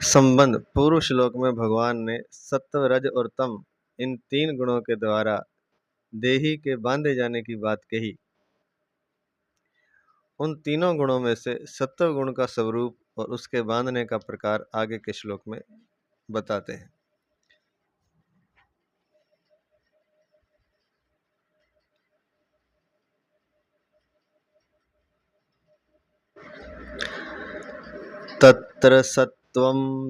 संबंध पूर्व श्लोक में भगवान ने सत्व, रज और तम इन तीन गुणों के द्वारा देही के बांधे जाने की बात कही। उन तीनों गुणों में से सत्व गुण का स्वरूप और उसके बांधने का प्रकार आगे के श्लोक में बताते हैं। तत्र सत्वं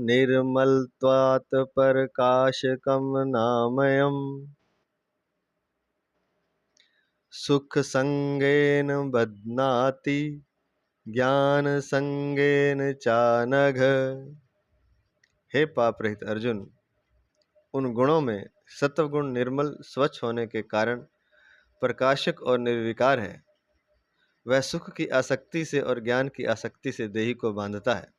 निर्मलत्वात् प्रकाशकं नामयम् सुख संगेन बध्नाति ज्ञान संगेन चानघ। हे पाप रहित अर्जुन, उन गुणों में सत्वगुण निर्मल स्वच्छ होने के कारण प्रकाशक और निर्विकार है। वह सुख की आसक्ति से और ज्ञान की आसक्ति से देही को बांधता है।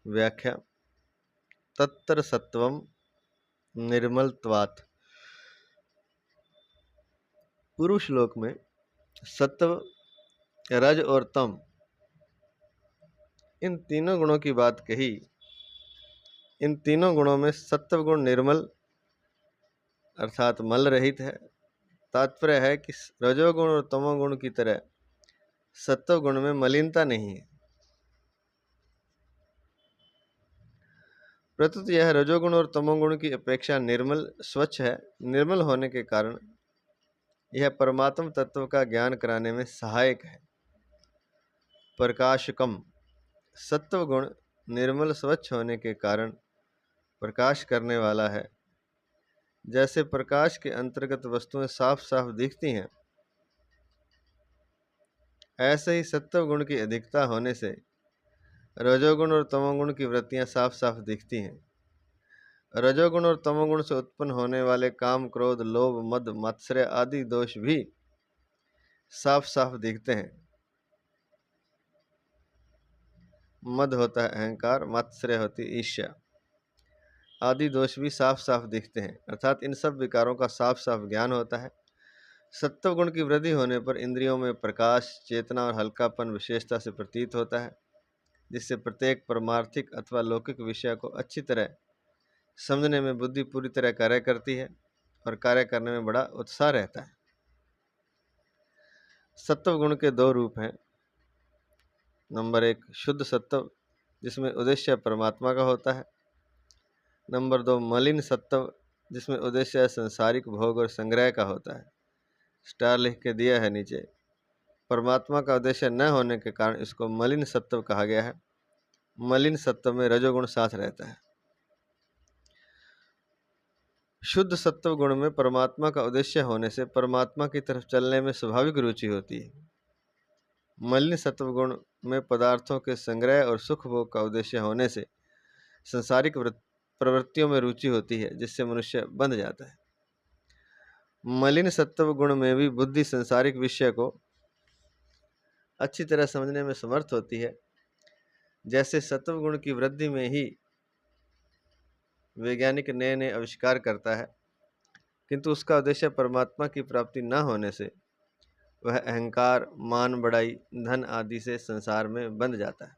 व्याख्या। तत्र सत्वम निर्मलत्वात्। पूर्व श्लोक में सत्व, रज और तम इन तीनों गुणों की बात कही। इन तीनों गुणों में सत्व गुण निर्मल अर्थात मल रहित है। तात्पर्य है कि रजोगुण और तमोगुण की तरह सत्व गुण में मलिनता नहीं है। प्रत्युत यह रजोगुण और तमोगुण की अपेक्षा निर्मल स्वच्छ है। निर्मल होने के कारण यह परमात्म तत्व का ज्ञान कराने में सहायक है। प्रकाशकम, सत्व गुण निर्मल स्वच्छ होने के कारण प्रकाश करने वाला है। जैसे प्रकाश के अंतर्गत वस्तुएं साफ साफ दिखती हैं, ऐसे ही सत्व गुण की अधिकता होने से रजोगुण और तमोगुण की वृत्तियां साफ साफ दिखती हैं। रजोगुण और तमोगुण से उत्पन्न होने वाले काम, क्रोध, लोभ, मद, मात्सर्य आदि दोष भी साफ साफ दिखते हैं। मद होता है अहंकार, मात्सर्य होती है ईर्ष्या, आदि दोष भी साफ साफ दिखते हैं। अर्थात इन सब विकारों का साफ साफ ज्ञान होता है। सत्व गुण की वृद्धि होने पर इंद्रियों में प्रकाश, चेतना और हल्कापन विशेषता से प्रतीत होता है, जिससे प्रत्येक परमार्थिक अथवा लौकिक विषय को अच्छी तरह समझने में बुद्धि पूरी तरह कार्य करती है और कार्य करने में बड़ा उत्साह रहता है। सत्व गुण के दो रूप हैं। नंबर 1 शुद्ध सत्व, जिसमें उद्देश्य परमात्मा का होता है। नंबर 2 मलिन सत्व, जिसमें उद्देश्य संसारिक भोग और संग्रह का होता है। स्टार लिख के दिया है नीचे। परमात्मा का उद्देश्य न होने के कारण इसको मलिन सत्व कहा गया है। मलिन सत्व में रजोगुण साथ रहता है। शुद्ध सत्व गुण में परमात्मा का उद्देश्य होने से परमात्मा की तरफ चलने में स्वाभाविक रुचि होती है। मलिन सत्व गुण में पदार्थों के संग्रह और सुख भोग का उद्देश्य होने से संसारिक प्रवृत्तियों में रुचि होती है, जिससे मनुष्य बंध जाता है। मलिन सत्व गुण में भी बुद्धि संसारिक विषय को अच्छी तरह समझने में समर्थ होती है। जैसे सत्व गुण की वृद्धि में ही वैज्ञानिक नए नए आविष्कार करता है, किंतु उसका उद्देश्य परमात्मा की प्राप्ति न होने से वह अहंकार, मान बढ़ाई, धन आदि से संसार में बंध जाता है।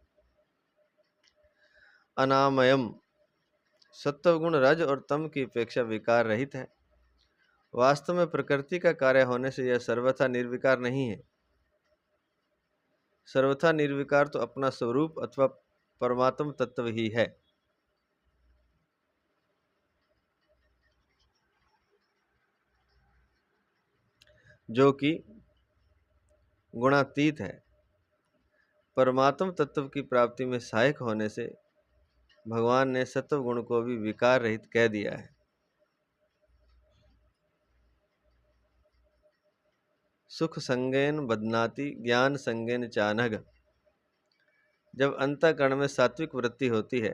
अनामयम, सत्वगुण रज और तम की अपेक्षा विकार रहित है। वास्तव में प्रकृति का कार्य होने से यह सर्वथा निर्विकार नहीं है। सर्वथा निर्विकार तो अपना स्वरूप अथवा परमात्म तत्व ही है। जो कि गुणातीत है। परमात्म तत्व की प्राप्ति में सहायक होने से भगवान ने सत्व गुण को भी विकार रहित कह दिया है। सुख संगेन बध्नाति ज्ञान संगेन चानघ। जब अंतःकरण में सात्विक वृत्ति होती है,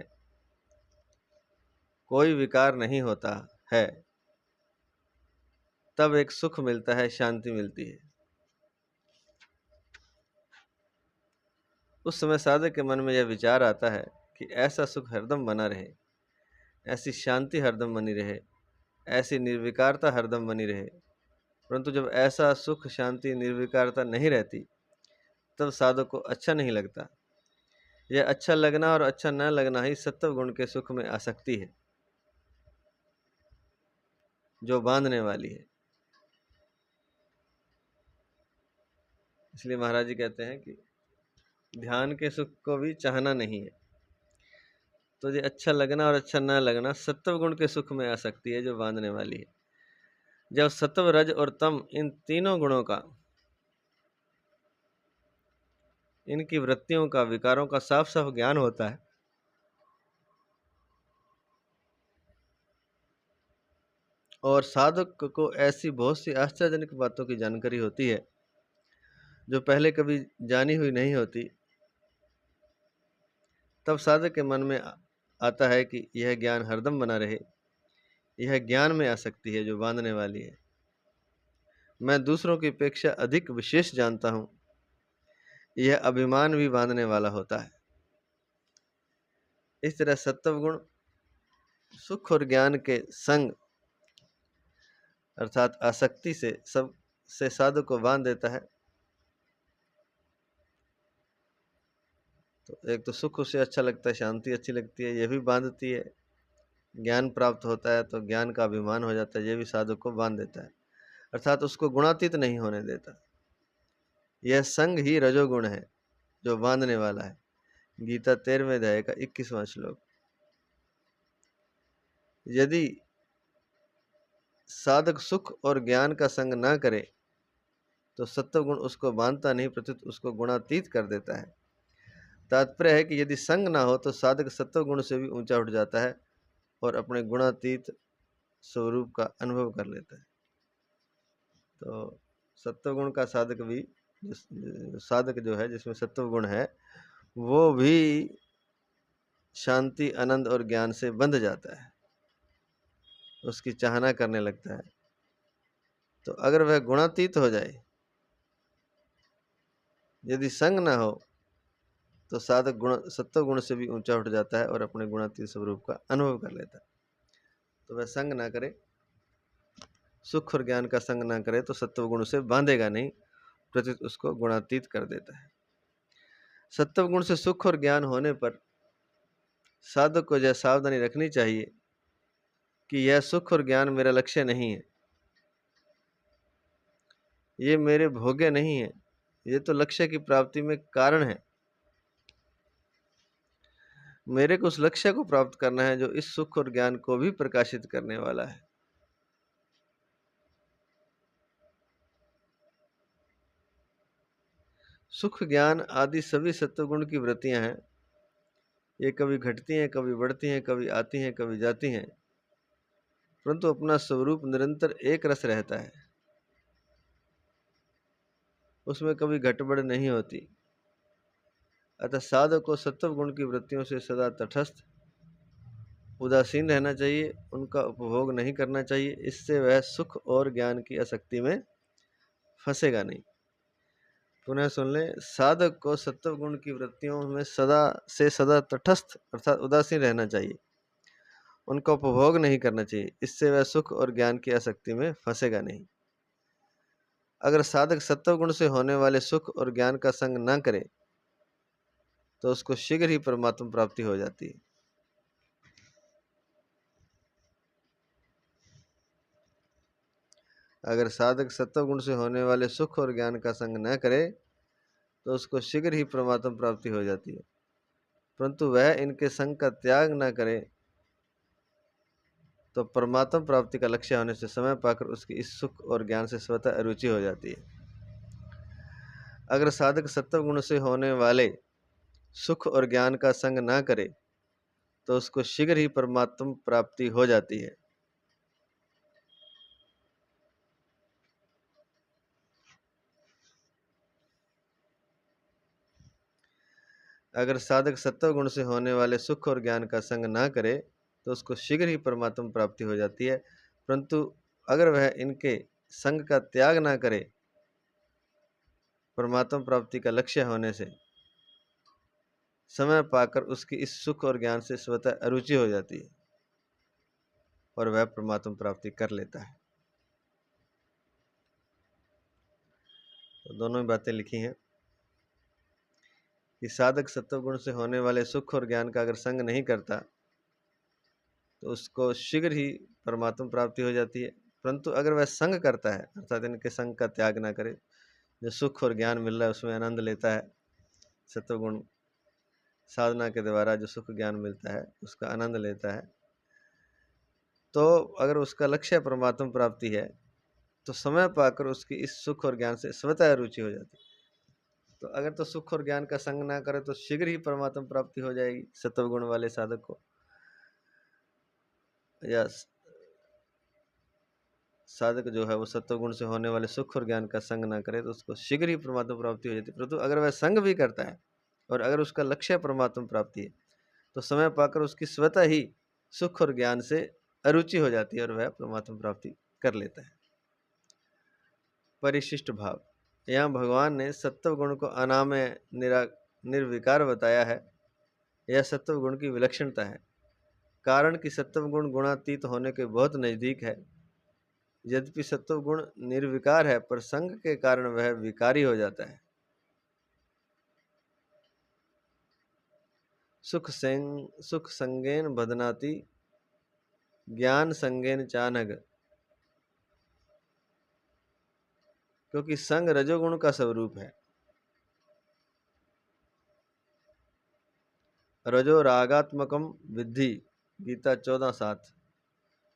कोई विकार नहीं होता है, तब एक सुख मिलता है, शांति मिलती है। उस समय साधक के मन में यह विचार आता है कि ऐसा सुख हरदम बना रहे, ऐसी शांति हरदम बनी रहे, ऐसी निर्विकारता हरदम बनी रहे। परंतु जब ऐसा सुख, शांति, निर्विकारता नहीं रहती, तब साधक को अच्छा नहीं लगता। यह अच्छा लगना और अच्छा न लगना ही सत्व गुण के सुख में आसक्ति है, जो बांधने वाली है। इसलिए महाराज जी कहते हैं कि ध्यान के सुख को भी चाहना नहीं है। तो ये अच्छा लगना और अच्छा न लगना सत्व गुण के सुख में आसक्ति है, जो बांधने वाली है। जब सत्व, रज और तम, इन तीनों गुणों का, इनकी वृत्तियों का, विकारों का साफ साफ ज्ञान होता है, और साधक को ऐसी बहुत सी आश्चर्यजनक बातों की जानकारी होती है जो पहले कभी जानी हुई नहीं होती, तब साधक के मन में आता है कि यह ज्ञान हरदम बना रहे। यह ज्ञान में आसक्ति है, जो बांधने वाली है। मैं दूसरों की अपेक्षा अधिक विशेष जानता हूं, यह अभिमान भी बांधने वाला होता है। इस तरह सत्व गुण सुख और ज्ञान के संग अर्थात आसक्ति से साधक को बांध देता है। तो एक तो सुख उसे अच्छा लगता है, शांति अच्छी लगती है, यह भी बांधती है। ज्ञान प्राप्त होता है तो ज्ञान का अभिमान हो जाता है, यह भी साधक को बांध देता है, अर्थात उसको गुणातीत नहीं होने देता। यह संग ही रजोगुण है, जो बांधने वाला है। गीता 13वें अध्याय का 21वां श्लोक। यदि साधक सुख और ज्ञान का संग ना करे तो सत्व गुण उसको बांधता नहीं, प्रत्युत उसको गुणातीत कर देता है। तात्पर्य है कि यदि संग ना हो तो साधक सत्व गुण से भी ऊंचा उठ जाता है और अपने गुणातीत स्वरूप का अनुभव कर लेता है। तो सत्व गुण का साधक भी, साधक जो है जिसमें सत्व गुण है, वो भी शांति, आनंद और ज्ञान से बंध जाता है, उसकी चाहना करने लगता है। तो अगर वह गुणातीत हो जाए, यदि संग ना हो, तो साधक सत्व गुण से भी ऊंचा उठ जाता है और अपने गुणातीत स्वरूप का अनुभव कर लेता है। तो वह संग ना करे, सुख और ज्ञान का संग ना करे, तो सत्व गुण से बांधेगा नहीं, प्रत्युत उसको गुणातीत कर देता है। सत्व गुण से सुख और ज्ञान होने पर साधक को यह सावधानी रखनी चाहिए कि यह सुख और ज्ञान मेरा लक्ष्य नहीं है, ये मेरे भोग्य नहीं है, ये तो लक्ष्य की प्राप्ति में कारण है। मेरे को उस लक्ष्य को प्राप्त करना है जो इस सुख और ज्ञान को भी प्रकाशित करने वाला है। सुख, ज्ञान आदि सभी सत्वगुण की वृत्तियां हैं। ये कभी घटती हैं, कभी बढ़ती हैं, कभी आती हैं, कभी जाती हैं, परंतु अपना स्वरूप निरंतर एक रस रहता है, उसमें कभी घटबढ़ नहीं होती। अतः साधक को सत्व गुण की वृत्तियों से सदा तटस्थ, उदासीन रहना चाहिए, उनका उपभोग नहीं करना चाहिए। इससे वह सुख और ज्ञान की आसक्ति में फंसेगा नहीं। पुनः सुन लें, साधक को सत्व गुण की वृत्तियों में सदा तटस्थ अर्थात उदासीन रहना चाहिए, उनका उपभोग नहीं करना चाहिए। इससे वह सुख और ज्ञान की आसक्ति में फंसेगा नहीं। अगर साधक सत्व गुण से होने वाले सुख और ज्ञान का संग न करे तो उसको शीघ्र ही परमात्मा प्राप्ति हो जाती है। अगर साधक सत्व गुण से होने वाले सुख और ज्ञान का संग न करे तो उसको शीघ्र ही परमात्मा प्राप्ति हो जाती है, परंतु वह इनके संग का त्याग न करे तो परमात्मा प्राप्ति का लक्ष्य होने से समय पाकर उसकी इस सुख और ज्ञान से स्वतः अरुचि हो जाती है। अगर साधक सत्व गुण से होने वाले सुख और ज्ञान का संग ना करे तो उसको शीघ्र ही परमात्मा प्राप्ति हो जाती है। अगर साधक सत्व गुण से होने वाले सुख और ज्ञान का संग ना करे तो उसको शीघ्र ही परमात्मा प्राप्ति हो जाती है, परंतु अगर वह इनके संग का त्याग ना करे, परमात्मा प्राप्ति का लक्ष्य होने से समय पाकर उसकी इस सुख और ज्ञान से स्वतः अरुचि हो जाती है और वह परमात्मा प्राप्ति कर लेता है। तो दोनों ही बातें लिखी हैं। कि साधक सत्वगुण से होने वाले सुख और ज्ञान का अगर संग नहीं करता तो उसको शीघ्र ही परमात्मा प्राप्ति हो जाती है। परंतु अगर वह संग करता है, अर्थात इनके संग का त्याग ना करे, जो सुख और ज्ञान मिल रहा है उसमें आनंद लेता है, सत्वगुण साधना के द्वारा जो सुख ज्ञान मिलता है उसका आनंद लेता है, तो अगर उसका लक्ष्य परमात्मा प्राप्ति है तो समय पाकर उसकी इस सुख और ज्ञान से स्वतः रुचि हो जाती है। तो अगर तो सुख और ज्ञान का संग ना करे तो शीघ्र ही परमात्मा प्राप्ति हो जाएगी सत्वगुण वाले साधक को, या साधक जो है वो सत्वगुण से होने वाले सुख और ज्ञान का संग ना करे तो उसको शीघ्र ही परमात्मा प्राप्ति हो जाती है। परंतु अगर वह संग भी करता है और अगर उसका लक्ष्य परमात्मा प्राप्ति है तो समय पाकर उसकी स्वतः ही सुख और ज्ञान से अरुचि हो जाती है और वह परमात्मा प्राप्ति कर लेता है। परिशिष्ट भाव, यहाँ भगवान ने सत्व गुण को अनामय निर्विकार बताया है। यह सत्व गुण की विलक्षणता है, कारण कि सत्व गुण गुणातीत होने के बहुत नजदीक है। यद्यपि सत्व गुण निर्विकार है पर संग के कारण वह विकारी हो जाता है। सुख संगेन बदनाति ज्ञान संगेन चानग, क्योंकि संग रजोगुण का स्वरूप है। रजो रागात्मकम विद्धि, गीता 14:7।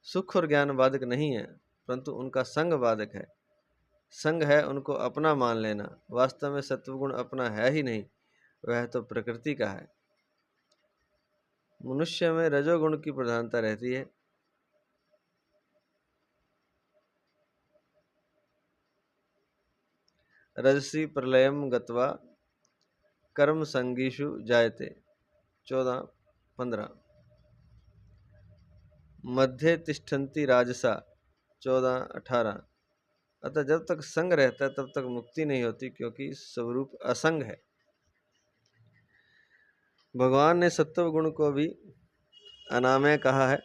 सुख और ज्ञान बाधक नहीं है परंतु उनका संग बाधक है। संग है उनको अपना मान लेना, वास्तव में सत्वगुण अपना है ही नहीं, वह तो प्रकृति का है। मनुष्य में रजोगुण की प्रधानता रहती है। रजसी प्रलयम गत्वा कर्म संगीषु जायते, 14:15। मध्य तिष्ठन्ति राजसा, 14:18। अतः जब तक संग रहता है तब तक मुक्ति नहीं होती, क्योंकि स्वरूप असंग है। भगवान ने सत्व गुण को भी अनामय कहा है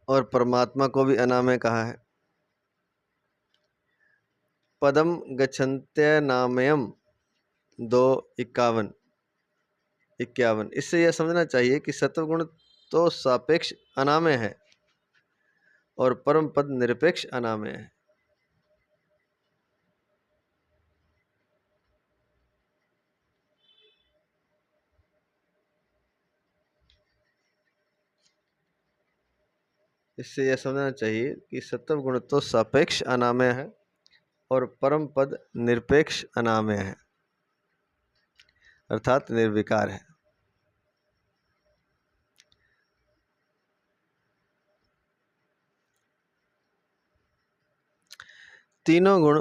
और परमात्मा को भी अनामय कहा है। पदम गच्छन्त्य नामयम 2:51। इससे यह समझना चाहिए कि सत्वगुण तो सापेक्ष अनामय है और परम पद निरपेक्ष अनामय है। इससे यह समझना चाहिए कि सत्व गुण तो सापेक्ष अनामय है और परम पद निरपेक्ष अनामय है, अर्थात निर्विकार है। तीनों गुण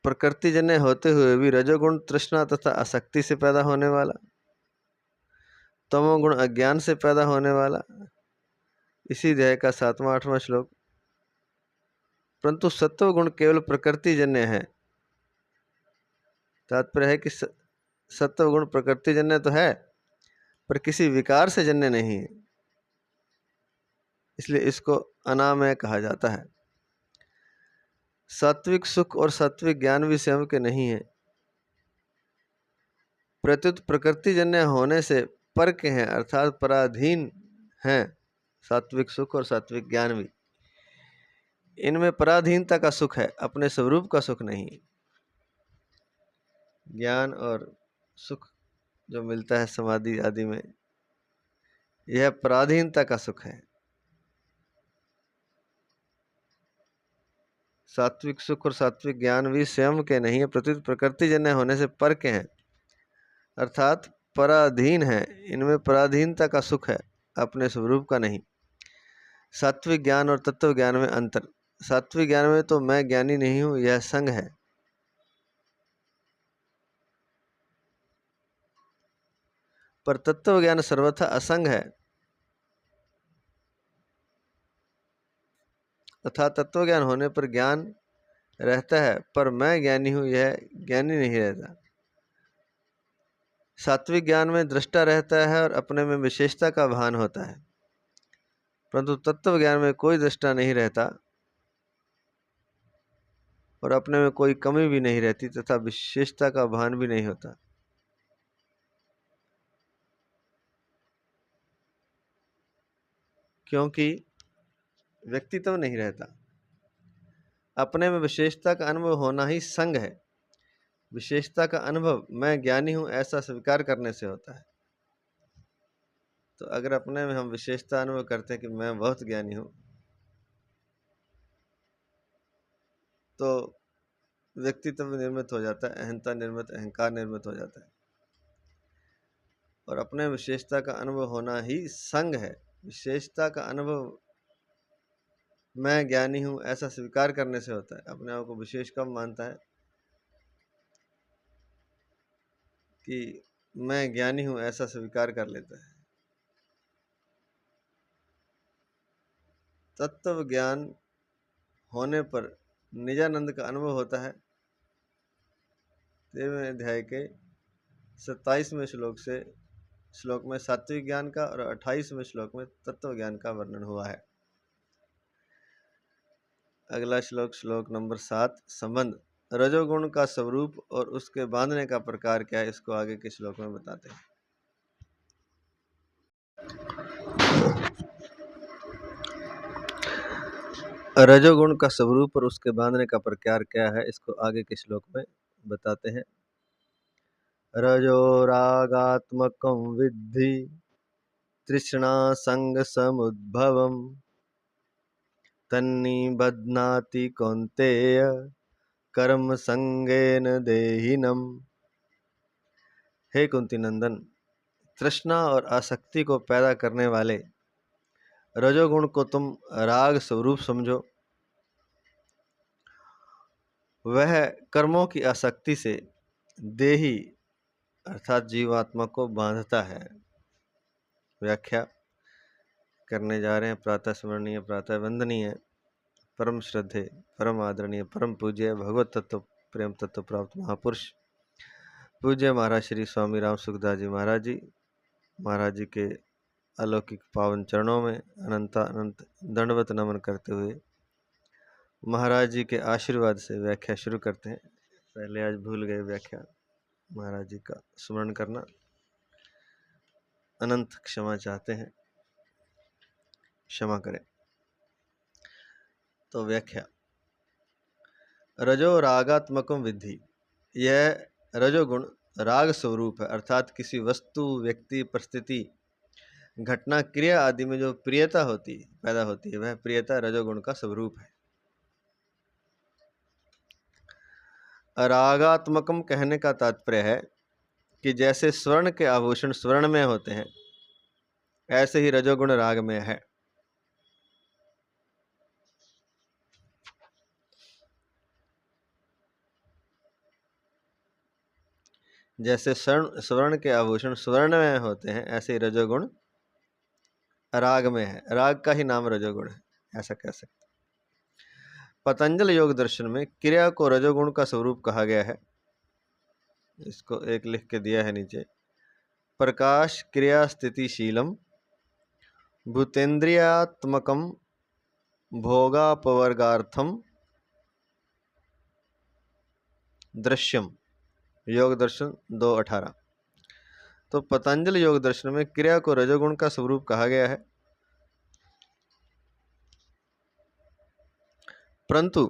प्रकृतिजन्य होते हुए भी रजोगुण तृष्णा तथा आसक्ति से पैदा होने वाला, तमोगुण अज्ञान से पैदा होने वाला, इसी अध्याय का 7वां-8वां श्लोक। परंतु सत्व गुण केवल प्रकृतिजन्य है। तात्पर्य है कि सत्व गुण प्रकृतिजन्य तो है पर किसी विकार से जन्य नहीं है, इसलिए इसको अनामय कहा जाता है। सात्विक सुख और सात्विक ज्ञान भी स्वयं के नहीं है, प्रत्युत प्रकृतिजन्य होने से पर के हैं, अर्थात पराधीन हैं। सात्विक सुख और सात्विक ज्ञान भी, इनमें पराधीनता का सुख है, अपने स्वरूप का सुख नहीं। ज्ञान और सुख जो मिलता है समाधि आदि में, यह पराधीनता का सुख है। सात्विक सुख और सात्विक ज्ञान भी स्वयं के नहीं है, प्रत्युत प्रकृतिजन्य होने से पर के हैं, अर्थात पराधीन है। इनमें पराधीनता का सुख है, अपने स्वरूप का नहीं। सात्विक ज्ञान और तत्व ज्ञान में अंतर। सात्विक ज्ञान में तो मैं ज्ञानी नहीं हूं, यह संग है। पर तत्व ज्ञान सर्वथा असंग है, तथा तत्व ज्ञान होने पर ज्ञान रहता है पर मैं ज्ञानी हूं, यह ज्ञानी नहीं रहता। सात्विक ज्ञान में दृष्टा रहता है और अपने में विशेषता का भान होता है, परंतु तत्व ज्ञान में कोई दृष्टा नहीं रहता और अपने में कोई कमी भी नहीं रहती तथा विशेषता का भान भी नहीं होता। क्योंकि व्यक्तित्व नहीं रहता। अपने में विशेषता का अनुभव होना ही संग है। विशेषता का अनुभव मैं ज्ञानी हूं ऐसा स्वीकार करने से होता है। तो अगर अपने में हम विशेषता अनुभव करते हैं कि मैं बहुत ज्ञानी हूं, तो व्यक्तित्व निर्मित हो जाता है, अहंता निर्मित, अहंकार निर्मित हो जाता है। और अपने विशेषता का अनुभव होना ही संग है। विशेषता का अनुभव मैं ज्ञानी हूं ऐसा स्वीकार करने से होता है। अपने आप को विशेष कब मानता है कि मैं ज्ञानी हूं ऐसा स्वीकार कर लेता है। तत्व ज्ञान होने पर निजानंद का अनुभव होता है। 13वें अध्याय के 27वें श्लोक में सात्विक ज्ञान का और 28वें श्लोक में तत्व ज्ञान का वर्णन हुआ है। अगला श्लोक नंबर 7, संबंध। रजोगुण का स्वरूप और उसके बांधने का प्रकार क्या है, इसको आगे के श्लोक में बताते हैं। रजोगुण का स्वरूप और उसके बांधने का प्रकार क्या है, इसको आगे के श्लोक में बताते हैं। रजोरागात्मकं विद्धि तृष्णा संग समुद्भवम् तन्निबध्नाति कौन्तेय कर्म संगेन देहिनम्। हे कुंती नंदन, तृष्णा और आसक्ति को पैदा करने वाले रजोगुण को तुम राग स्वरूप समझो। वह कर्मों की आसक्ति से देही अर्थात जीवात्मा को बांधता है। व्याख्या करने जा रहे हैं। प्रातः स्मरणीय, प्रातः वंदनीय, परम श्रद्धेय, परम आदरणीय, परम पूज्य भगवत तत्व प्रेम तत्व प्राप्त महापुरुष पूज्य महाराज श्री स्वामी राम सुखदास जी महाराज जी के अलौकिक पावन चरणों में अनंत दंडवत नमन करते हुए महाराज जी के आशीर्वाद से व्याख्या शुरू करते हैं। पहले आज भूल गए व्याख्या महाराज जी का स्मरण करना, अनंत क्षमा चाहते हैं, क्षमा करें। तो व्याख्या, रजो रागात्मकम विद्धि, यह रजोगुण राग स्वरूप है, अर्थात किसी वस्तु, व्यक्ति, परिस्थिति, घटना, क्रिया आदि में जो प्रियता पैदा होती है, वह प्रियता रजोगुण का स्वरूप है। रागात्मकम कहने का तात्पर्य है कि जैसे स्वर्ण के आभूषण स्वर्ण में होते हैं, ऐसे ही रजोगुण राग में है। जैसे स्वर्ण के आभूषण स्वर्ण में होते हैं, ऐसे ही रजोगुण राग में है। राग का ही नाम रजोगुण है, ऐसा कह सकते। पतंजल योग दर्शन में क्रिया को रजोगुण का स्वरूप कहा गया है। इसको एक लिख के दिया है नीचे। प्रकाश क्रिया स्थितिशीलम भूतेन्द्रियात्मकम भोगापवर्गार्थम दृश्यम, योग दर्शन 2:18। तो पतंजल योग दर्शन में क्रिया को रजोगुण का स्वरूप कहा गया है, परंतु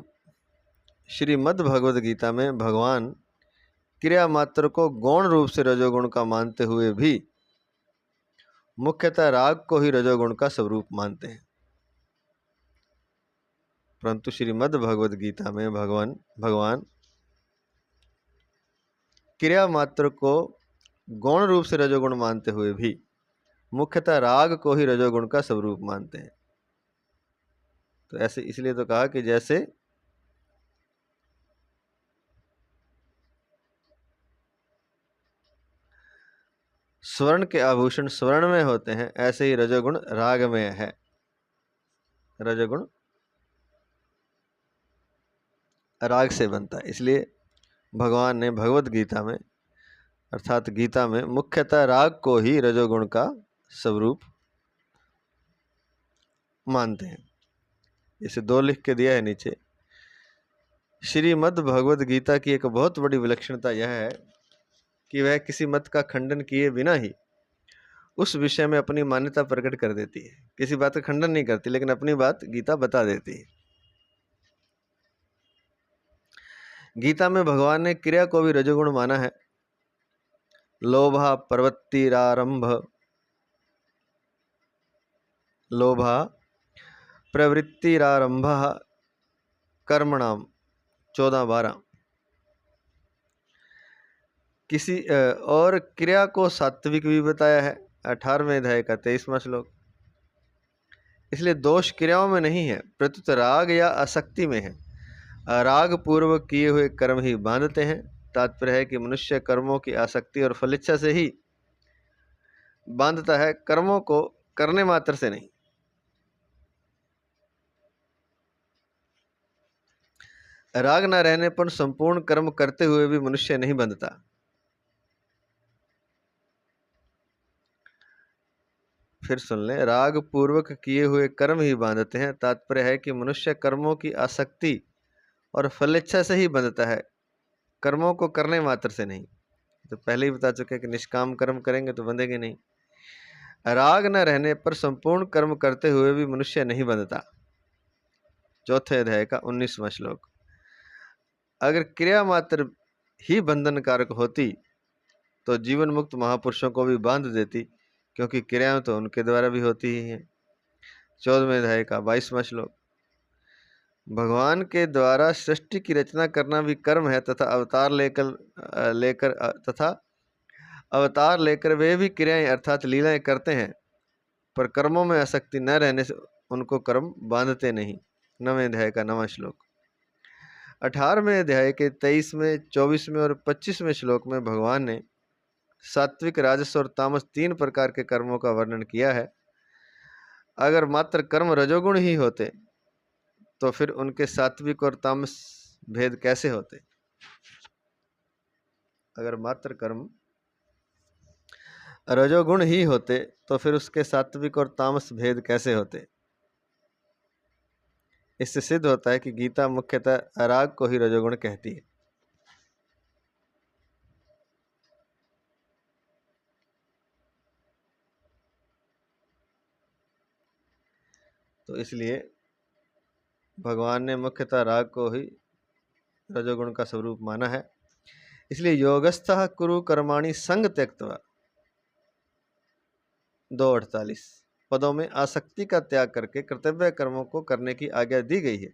श्रीमद् भगवद गीता में भगवान क्रिया मात्र को गौण रूप से रजोगुण का मानते हुए भी मुख्यतः राग को ही रजोगुण का स्वरूप मानते हैं। परंतु श्रीमद् भगवद गीता में भगवान क्रिया मात्र को गौण रूप से रजोगुण मानते हुए भी मुख्यतः राग को ही रजोगुण का स्वरूप मानते हैं। तो ऐसे इसलिए तो कहा कि जैसे स्वर्ण के आभूषण स्वर्ण में होते हैं, ऐसे ही रजोगुण राग में है। रजोगुण राग से बनता है, इसलिए भगवान ने भगवत गीता में अर्थात गीता में मुख्यतः राग को ही रजोगुण का स्वरूप मानते हैं। इसे 2 लिख के दिया है नीचे। श्रीमद् भगवद गीता की एक बहुत बड़ी विलक्षणता यह है कि वह किसी मत का खंडन किए बिना ही उस विषय में अपनी मान्यता प्रकट कर देती है। किसी बात का खंडन नहीं करती, लेकिन अपनी बात गीता बता देती है। गीता में भगवान ने क्रिया को भी रजोगुण माना है। लोभा प्रवृत्तिरारंभ, लोभा प्रवृत्तिरारंभ कर्मणाम 14:12। किसी और क्रिया को सात्विक भी बताया है 18वें अध्याय का 23वां श्लोक। इसलिए दोष क्रियाओं में नहीं है, प्रत्युत राग या आसक्ति में है। राग पूर्वक किए हुए कर्म ही बांधते हैं। तात्पर्य है कि मनुष्य कर्मों की आसक्ति और फलिच्छा से ही बांधता है, कर्मों को करने मात्र से नहीं। राग न रहने पर संपूर्ण कर्म करते हुए भी मनुष्य नहीं बंधता। फिर सुन लें, राग पूर्वक किए हुए कर्म ही बांधते हैं। तात्पर्य है कि मनुष्य कर्मों की आसक्ति और फलेच्छा से ही बंधता है, कर्मों को करने मात्र से नहीं। तो पहले ही बता चुके कि निष्काम कर्म करेंगे तो बंधेंगे नहीं। राग न रहने पर संपूर्ण कर्म करते हुए भी मनुष्य नहीं बंधता। चौथे अध्याय का 19वां श्लोक। अगर क्रिया मात्र ही बंधन कारक होती तो जीवन मुक्त महापुरुषों को भी बांध देती, क्योंकि क्रियाएं तो उनके द्वारा भी होती ही हैं। 14वें अध्याय का 22वां श्लोक। भगवान के द्वारा सृष्टि की रचना करना भी कर्म है तथा अवतार लेकर वे भी क्रियाएं अर्थात लीलाएं करते हैं, पर कर्मों में आसक्ति न रहने से उनको कर्म बांधते नहीं। 9वें अध्याय का 9वां श्लोक। 18वें अध्याय के 23वें, 24वें और 25वें श्लोक में भगवान ने सात्विक, राजस और तामस 3 प्रकार के कर्मों का वर्णन किया है। अगर मात्र कर्म रजोगुण ही होते तो फिर उनके सात्विक और तामस भेद कैसे होते? अगर मात्र कर्म रजोगुण ही होते तो फिर उसके सात्विक और तामस भेद कैसे होते? इससे सिद्ध होता है कि गीता मुख्यतः राग को ही रजोगुण कहती है। तो इसलिए भगवान ने मुख्यतः राग को ही रजोगुण का स्वरूप माना है। इसलिए योगस्थः कुरु कर्माणि संग त्यक्त्वा 2:48 पदों में आसक्ति का त्याग करके कर्तव्य कर्मों को करने की आज्ञा दी गई है।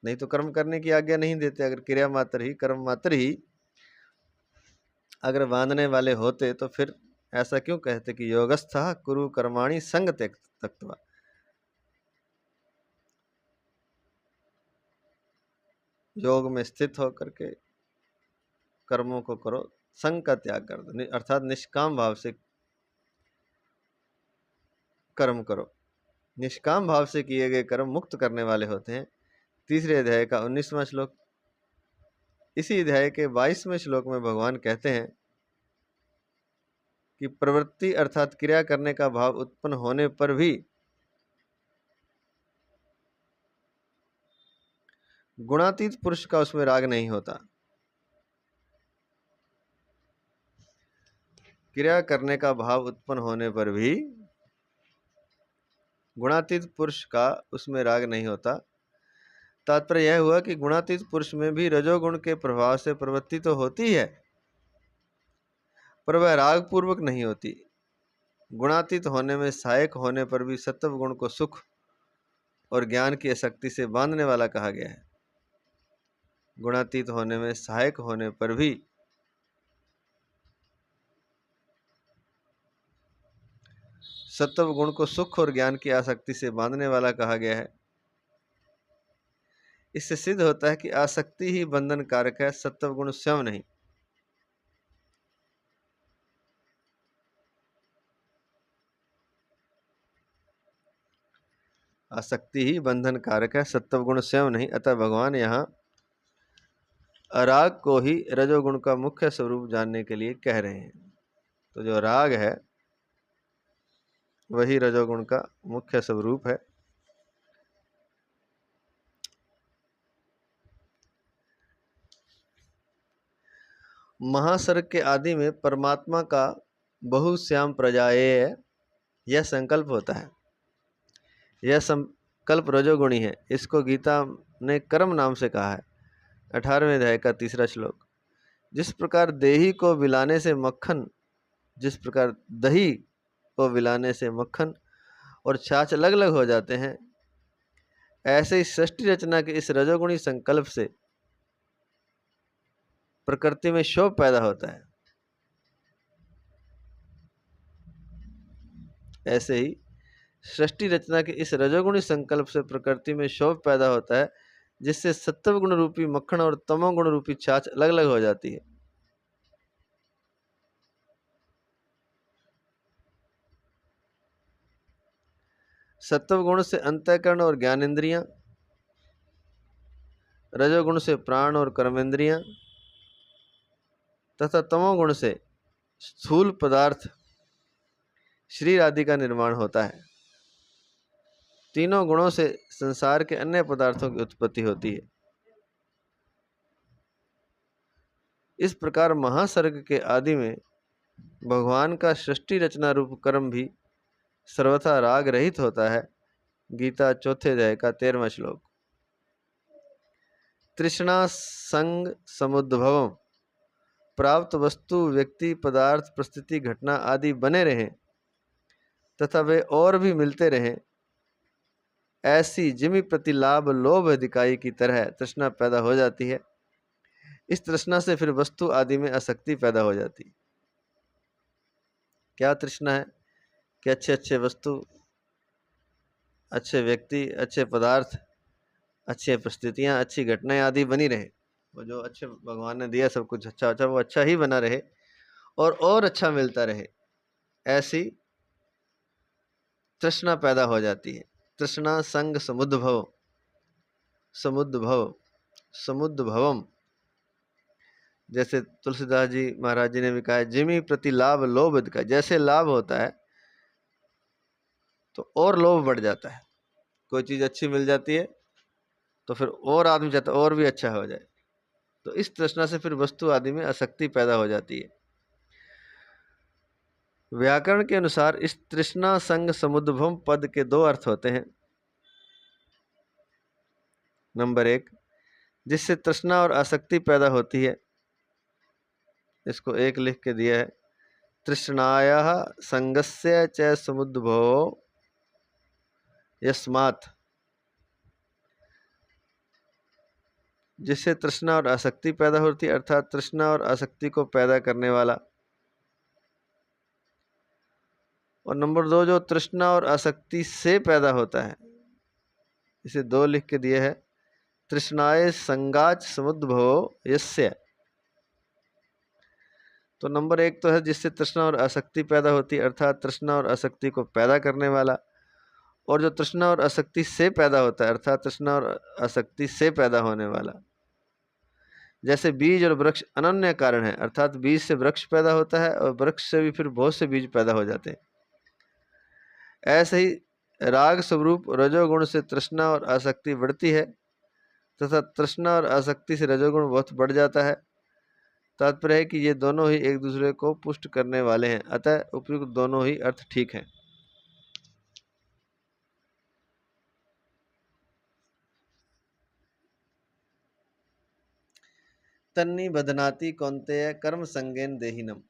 नहीं तो कर्म करने की आज्ञा नहीं देते। अगर क्रिया मात्र ही, कर्म मात्र ही अगर बांधने वाले होते तो फिर ऐसा क्यों कहते कि योगस्थः कुरु कर्माणि संग त्यक्त्वा। योग में स्थित होकर के कर्मों को करो, संग का त्याग कर दो, अर्थात निष्काम भाव से कर्म करो। निष्काम भाव से किए गए कर्म मुक्त करने वाले होते हैं। तीसरे अध्याय का 19वां श्लोक। इसी अध्याय के 22वें श्लोक में भगवान कहते हैं कि प्रवृत्ति अर्थात क्रिया करने का भाव उत्पन्न होने पर भी गुणातीत पुरुष का उसमें राग नहीं होता। क्रिया करने का भाव उत्पन्न होने पर भी गुणातीत पुरुष का उसमें राग नहीं होता। तात्पर्य यह हुआ कि गुणातीत पुरुष में भी रजोगुण के प्रभाव से प्रवृत्ति तो होती है, पर वह राग पूर्वक नहीं होती। गुणातीत होने में सहायक होने पर भी सत्व गुण को सुख और ज्ञान की आसक्ति से बांधने वाला कहा गया है। गुणातीत होने में सहायक होने पर भी सत्व गुण को सुख और ज्ञान की आसक्ति से बांधने वाला कहा गया है। इससे सिद्ध होता है कि आसक्ति ही बंधन कारक है, सत्व गुण स्वयं नहीं। आसक्ति ही बंधन कारक है, सत्व गुण स्वयं नहीं। अतः भगवान यहाँ राग को ही रजोगुण का मुख्य स्वरूप जानने के लिए कह रहे हैं। तो जो राग है वही रजोगुण का मुख्य स्वरूप है। महासर्ग के आदि में परमात्मा का बहुश्याम प्रजाएय यह संकल्प होता है। यह संकल्प रजोगुणी है। इसको गीता ने कर्म नाम से कहा है। 18वें अध्याय का 3रा श्लोक। जिस प्रकार दही को मिलाने से मक्खन जिस प्रकार दही को मिलाने से मक्खन और छाछ अलग अलग हो जाते हैं, ऐसे ही सृष्टि रचना के इस रजोगुणी संकल्प से प्रकृति में शोभ पैदा होता है। ऐसे ही सृष्टि रचना के इस रजोगुणी संकल्प से प्रकृति में शोभ पैदा होता है, जिससे सत्व गुण रूपी मक्खन और तमोगुण रूपी छाछ अलग अलग हो जाती है। सत्व गुण से अंतःकरण और ज्ञानेंद्रियां, रजोगुण से प्राण और कर्मेंद्रियां तथा तमोगुण से स्थूल पदार्थ शरीर आदि का निर्माण होता है। तीनों गुणों से संसार के अन्य पदार्थों की उत्पत्ति होती है। इस प्रकार महासर्ग के आदि में भगवान का सृष्टि रचना रूप कर्म भी सर्वथा राग रहित होता है। गीता 4थे अध्याय का 13वां श्लोक। तृष्णा संग समुद्भवम, प्राप्त वस्तु व्यक्ति पदार्थ परिस्थिति घटना आदि बने रहें तथा वे और भी मिलते रहें, ऐसी जिमी प्रति लाभ लोभ अधिकाई की तरह तृष्णा पैदा हो जाती है। इस तृष्णा से फिर वस्तु आदि में आसक्ति पैदा हो जाती है। क्या तृष्णा है कि अच्छे अच्छे वस्तु, अच्छे व्यक्ति, अच्छे पदार्थ, अच्छी परिस्थितियाँ, अच्छी घटनाएं आदि बनी रहे। वो जो अच्छे भगवान ने दिया सब कुछ अच्छा अच्छा, वो अच्छा ही बना रहे और अच्छा मिलता रहे, ऐसी तृष्णा पैदा हो जाती है। तृष्णा संग समुद्भव, समुद्भव, समुद्भवम, जैसे तुलसीदास जी महाराज जी ने भी कहा है, जिमी प्रति लाभ लोभ का। जैसे लाभ होता है तो और लोभ बढ़ जाता है। कोई चीज़ अच्छी मिल जाती है तो फिर और आदमी चाहता है और भी अच्छा हो जाए, तो इस तृष्णा से फिर वस्तु आदि में आसक्ति पैदा हो जाती है। व्याकरण के अनुसार इस तृष्णा संग समुद्भव पद के 2 अर्थ होते हैं। नंबर 1, जिससे तृष्णा और आसक्ति पैदा होती है, इसको 1 लिख के दिया है, तृष्णायाः संगस्य च समुद्भवो यस्मात्। जिससे तृष्णा और आसक्ति पैदा होती है, अर्थात तृष्णा और आसक्ति को पैदा करने वाला। और नंबर 2, जो तृष्णा और आसक्ति से पैदा होता है, इसे 2 लिख के दिए है, तृष्णाय संगाच समुद्भवो यस्य। तो नंबर 1 तो है जिससे तृष्णा और आसक्ति पैदा होती है, अर्थात तृष्णा और आसक्ति को पैदा करने वाला। और जो तृष्णा और आसक्ति से पैदा होता है, अर्थात तृष्णा और आसक्ति से पैदा होने वाला। जैसे बीज और वृक्ष अनन्य कारण है, अर्थात बीज से वृक्ष पैदा होता है और वृक्ष से भी फिर बहुत से बीज पैदा हो जाते हैं। ऐसे ही राग स्वरूप रजोगुण से तृष्णा और आसक्ति बढ़ती है तथा तृष्णा और आसक्ति से रजोगुण बहुत बढ़ जाता है। तात्पर्य है कि ये दोनों ही एक दूसरे को पुष्ट करने वाले हैं, अतः उपयुक्त दोनों ही अर्थ ठीक हैं। तन्नी बदनाति कौन्तेय कर्म संगेन देहिनम।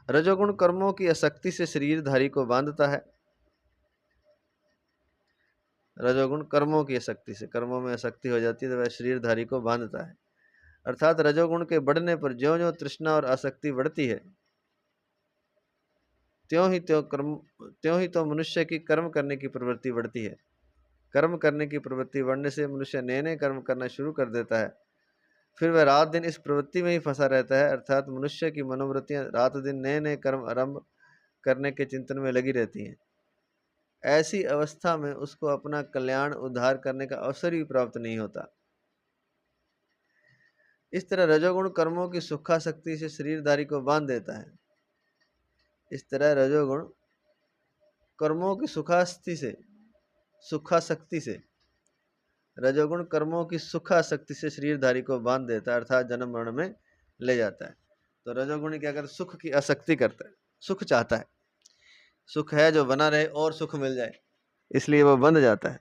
रजोगुण कर्मों की आसक्ति से शरीरधारी को बांधता है। रजोगुण कर्मों की आसक्ति से, कर्मों में आसक्ति हो जाती है तो वह शरीरधारी को बांधता है। अर्थात रजोगुण के बढ़ने पर ज्यों ज्यों तृष्णा और आसक्ति बढ़ती है, त्यों ही तो मनुष्य की कर्म करने की प्रवृत्ति बढ़ती है। कर्म करने की प्रवृत्ति बढ़ने से मनुष्य नए नए कर्म करना शुरू कर देता है। फिर वह रात दिन इस प्रवृत्ति में ही फंसा रहता है, अर्थात मनुष्य की मनोवृत्तियां रात दिन नए नए कर्म आरंभ करने के चिंतन में लगी रहती हैं। ऐसी अवस्था में उसको अपना कल्याण उद्धार करने का अवसर भी प्राप्त नहीं होता। इस तरह रजोगुण कर्मों की सुखासक्ति से शरीरधारी को बांध देता है। इस तरह रजोगुण कर्मों की सुखासक्ति से रजोगुण कर्मों की सुखासक्ति से शरीरधारी को बांध देता है, अर्थात जन्म मरण में ले जाता है। तो रजोगुण क्या करता है? सुख की आसक्ति करता है, सुख चाहता है, सुख है जो बना रहे और सुख मिल जाए, इसलिए वो बंध जाता है।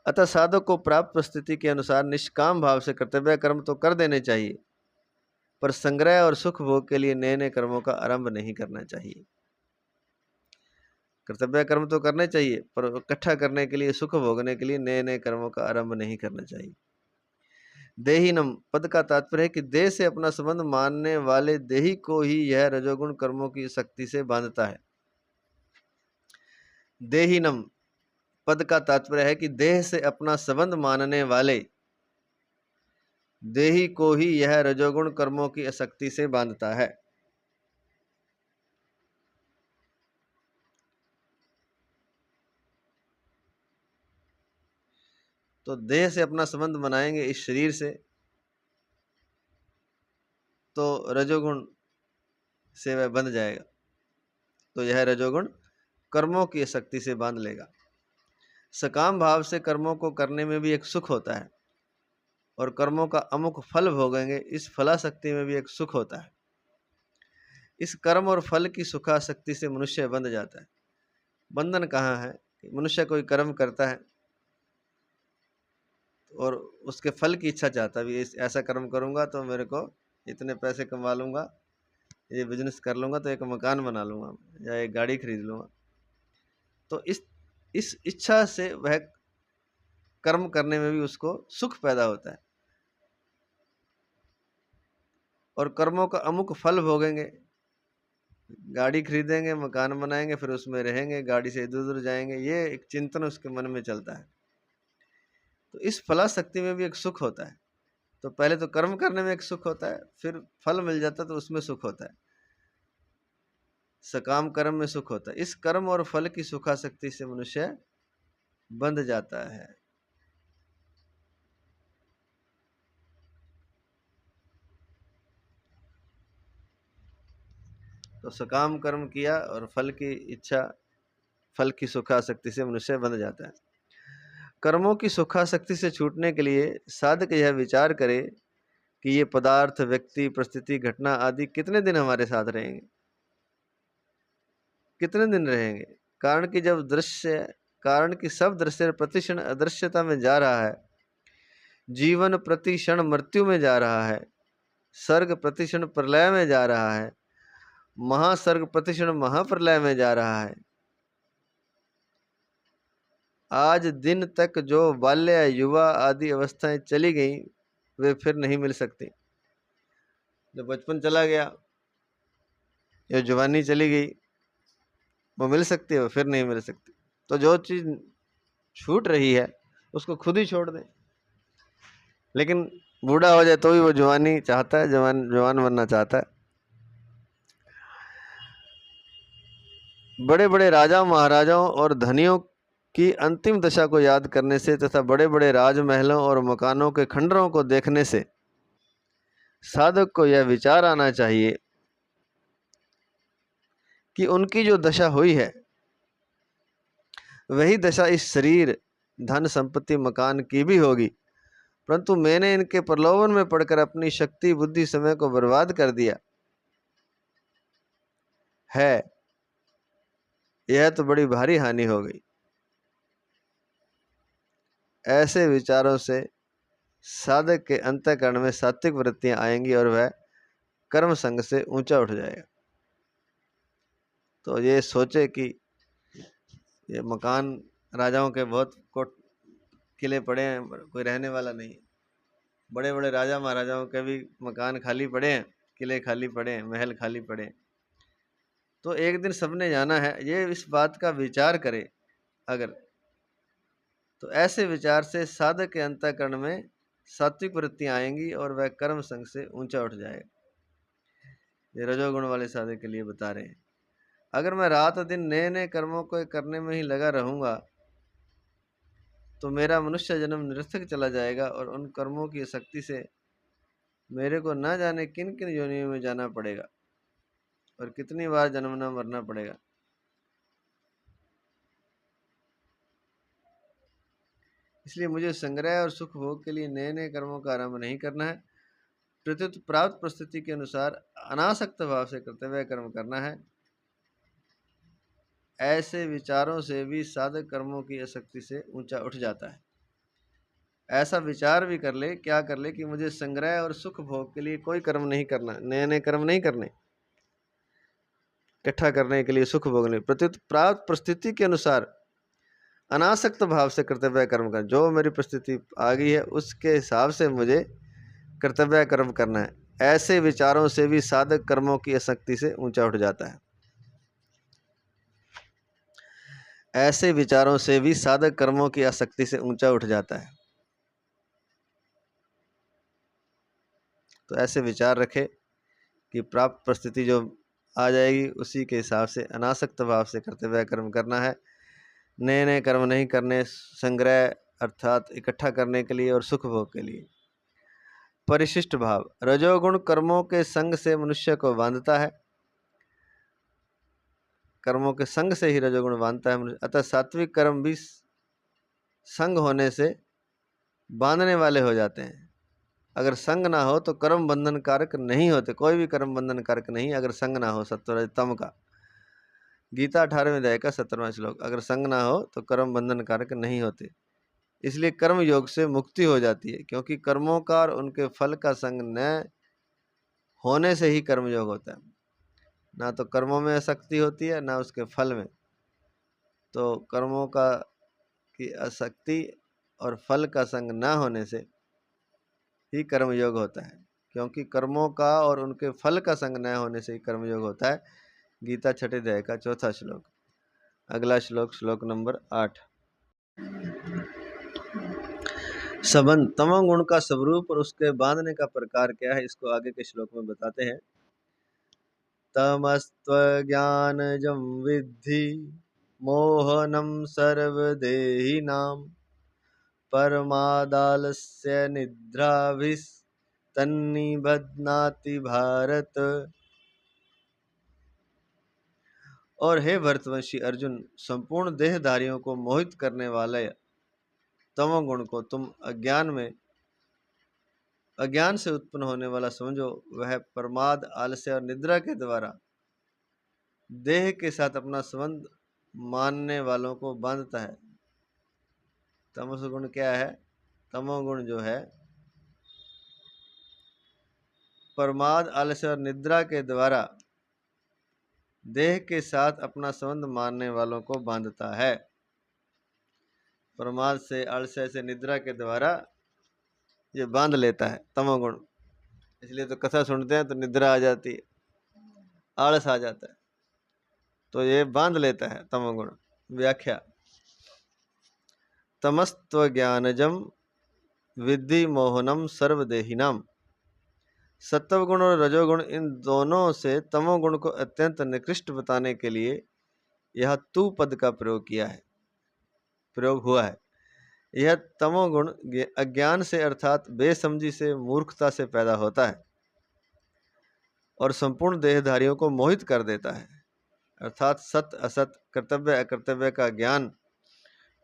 अतः साधक को प्राप्त परिस्थिति के अनुसार निष्काम भाव से कर्तव्य कर्म तो कर देने चाहिए, पर संग्रह और सुख भोग के लिए नए नए कर्मों का आरंभ नहीं करना चाहिए। कर्तव्य कर्म तो करने चाहिए, पर इकट्ठा करने के लिए, सुख भोगने के लिए नए नए कर्मों का आरंभ नहीं करना चाहिए। देहीनम पद का तात्पर्य है कि देह से अपना संबंध मानने वाले देही को ही यह रजोगुण कर्मों की शक्ति से बांधता है। देहीनम पद का तात्पर्य है कि देह से अपना संबंध मानने वाले देही को ही यह रजोगुण कर्मों की आसक्ति से बांधता है। तो देह से अपना संबंध बनाएंगे इस शरीर से, तो रजोगुण से वह बंध जाएगा, तो यह रजोगुण कर्मों की आसक्ति से बांध लेगा। सकाम भाव से कर्मों को करने में भी एक सुख होता है, और कर्मों का अमुक फल भोगेंगे, इस फलाशक्ति में भी एक सुख होता है। इस कर्म और फल की सुखासक्ति से मनुष्य बंध जाता है। बंधन कहाँ है? मनुष्य कोई कर्म करता है और उसके फल की इच्छा चाहता है, भी ऐसा कर्म करूंगा तो मेरे को इतने पैसे कमा लूंगा, ये बिजनेस कर लूंगा तो एक मकान बना लूंगा या एक गाड़ी खरीद लूंगा। तो इस इच्छा से वह कर्म करने में भी उसको सुख पैदा होता है, और कर्मों का अमुक फल भोगेंगे, गाड़ी खरीदेंगे, मकान बनाएंगे, फिर उसमें रहेंगे, गाड़ी से इधर उधर जाएंगे, ये एक चिंतन उसके मन में चलता है। तो इस फलाशक्ति में भी एक सुख होता है। तो पहले तो कर्म करने में एक सुख होता है, फिर फल मिल जाता है तो उसमें सुख होता है, सकाम कर्म में सुख होता है। इस कर्म और फल की सुखासक्ति से मनुष्य बंध जाता है। तो सकाम कर्म किया और फल की इच्छा, फल की सुखासक्ति से मनुष्य बंध जाता है। कर्मों की सुखासक्ति से छूटने के लिए साधक यह विचार करे कि ये पदार्थ, व्यक्ति, परिस्थिति, घटना आदि कितने दिन हमारे साथ रहेंगे, कितने दिन रहेंगे। कारण कि सब दृश्य प्रतिक्षण अदृश्यता में जा रहा है, जीवन प्रतिक्षण मृत्यु में जा रहा है, सर्ग प्रतिक्षण प्रलय में जा रहा है, महासर्ग प्रतिक्षण महाप्रलय में जा रहा है। आज दिन तक जो बाल्य, युवा आदि अवस्थाएं चली गई, वे फिर नहीं मिल सकती। जो बचपन चला गया या जवानी चली गई, वो मिल सकती है, वो फिर नहीं मिल सकती। तो जो चीज़ छूट रही है उसको खुद ही छोड़ दें। लेकिन बूढ़ा हो जाए तो भी वो जवानी चाहता है, जवान बनना चाहता है। बड़े बड़े राजा महाराजाओं और धनियों की अंतिम दशा को याद करने से तथा बड़े बड़े राजमहलों और मकानों के खंडरों को देखने से साधक को यह विचार आना चाहिए कि उनकी जो दशा हुई है वही दशा इस शरीर, धन, संपत्ति, मकान की भी होगी, परंतु मैंने इनके प्रलोभन में पड़कर अपनी शक्ति, बुद्धि, समय को बर्बाद कर दिया है, यह तो बड़ी भारी हानि हो गई। ऐसे विचारों से साधक के अंतःकरण में सात्विक वृत्तियां आएंगी और वह कर्म संग से ऊंचा उठ जाएगा। तो ये सोचे कि ये मकान, राजाओं के बहुत कोट किले पड़े हैं, कोई रहने वाला नहीं। बड़े बड़े राजा महाराजाओं के भी मकान खाली पड़े हैं, किले खाली पड़े हैं, महल खाली पड़े हैं। तो एक दिन सबने जाना है, ये इस बात का विचार करे अगर, तो ऐसे विचार से साधक के अंतःकरण में सात्विक वृत्तियां आएंगी और वह कर्म संग से ऊंचा उठ जाएगा। ये रजोगुण वाले साधक के लिए बता रहे हैं। अगर मैं रात दिन नए नए कर्मों को करने में ही लगा रहूंगा तो मेरा मनुष्य जन्म निरर्थक चला जाएगा, और उन कर्मों की शक्ति से मेरे को न जाने किन किन योनियों में जाना पड़ेगा और कितनी बार जन्मना मरना पड़ेगा। इसलिए मुझे संग्रह और सुख भोग के लिए नए नए कर्मों का आरंभ नहीं करना है। प्रत्युत प्राप्त परिस्थिति के अनुसार अनासक्त भाव से कर्तव्य कर्म करना है। ऐसे विचारों से भी साधक कर्मों की आसक्ति से ऊंचा उठ जाता है। ऐसा विचार भी कर ले, क्या कर ले कि मुझे संग्रह और सुख भोग के लिए कोई कर्म नहीं करना, नए नए कर्म नहीं करने, इकट्ठा करने के लिए सुख भोगने, प्रत्युत प्राप्त परिस्थिति के अनुसार अनासक्त भाव से कर्तव्य कर्म करना। जो मेरी परिस्थिति आ गई है उसके हिसाब से मुझे कर्तव्य कर्म करना है। ऐसे विचारों से भी साधक कर्मों की आसक्ति से ऊंचा उठ जाता है। ऐसे विचारों से भी साधक कर्मों की आसक्ति से ऊंचा उठ जाता है। तो ऐसे विचार रखे कि प्राप्त परिस्थिति जो आ जाएगी उसी के हिसाब से अनासक्त भाव से कर्तव्य कर्म करना है। नए नए कर्म नहीं करने, संग्रह अर्थात इकट्ठा करने के लिए और सुख भोग के लिए। परिशिष्ट भाव, रजोगुण कर्मों के संग से मनुष्य को बांधता है। कर्मों के संग से ही रजोगुण बांधता है मनुष्य। अतः सात्विक कर्म भी संग होने से बांधने वाले हो जाते हैं। अगर संग ना हो तो कर्म बंधन कारक नहीं होते। कोई भी कर्म बंधन कारक नहीं अगर संग ना हो सत्व तम का। गीता 18वें अध्याय का 17वां श्लोक। अगर संग ना हो तो कर्म बंधन कारक नहीं होते। इसलिए कर्म योग से मुक्ति हो जाती है, क्योंकि कर्मों का और उनके फल का संग न होने से ही कर्म योग होता है। ना तो कर्मों में आसक्ति होती है ना उसके फल में। तो कर्मों का की आसक्ति और फल का संग न होने से ही कर्म योग होता है, क्योंकि कर्मों का और उनके फल का संग न होने से ही कर्म योग होता है। गीता 6 अध्याय का 4था श्लोक। अगला श्लोक, श्लोक नंबर 8। संबंध, तमोगुण का स्वरूप और उसके बांधने का प्रकार क्या है, इसको आगे के श्लोक में बताते हैं। तमस्त्वज्ञानजं विद्धि मोहनं सर्वदेहिनां परमादालस्य निद्राभिस्तन्निबध्नाति भारत। और हे भरतवंशी अर्जुन, संपूर्ण देहधारियों को मोहित करने वाले तमोगुण को तुम अज्ञान से उत्पन्न होने वाला समझो। वह प्रमाद, आलस्य और निद्रा के द्वारा देह के साथ अपना संबंध मानने वालों को बांधता है। तमस गुण क्या है? तमोगुण जो है प्रमाद, आलस्य और निद्रा के द्वारा देह के साथ अपना संबंध मानने वालों को बांधता है। प्रमाद से, आलस्य से, निद्रा के द्वारा ये बांध लेता है तमोगुण। इसलिए तो कथा सुनते हैं तो निद्रा आ जाती है, आलस आ जाता है, तो ये बांध लेता है तमोगुण। व्याख्या, तमस्त्वज्ञानजं विद्धि मोहनम सर्वदेहिनाम। सत्वगुण और रजोगुण, इन दोनों से तमोगुण को अत्यंत निकृष्ट बताने के लिए यह तू पद का प्रयोग हुआ है। यह तमोगुण अज्ञान से अर्थात बेसमझी से, मूर्खता से पैदा होता है और संपूर्ण देहधारियों को मोहित कर देता है। अर्थात सत्य असत, कर्तव्य अकर्तव्य का ज्ञान,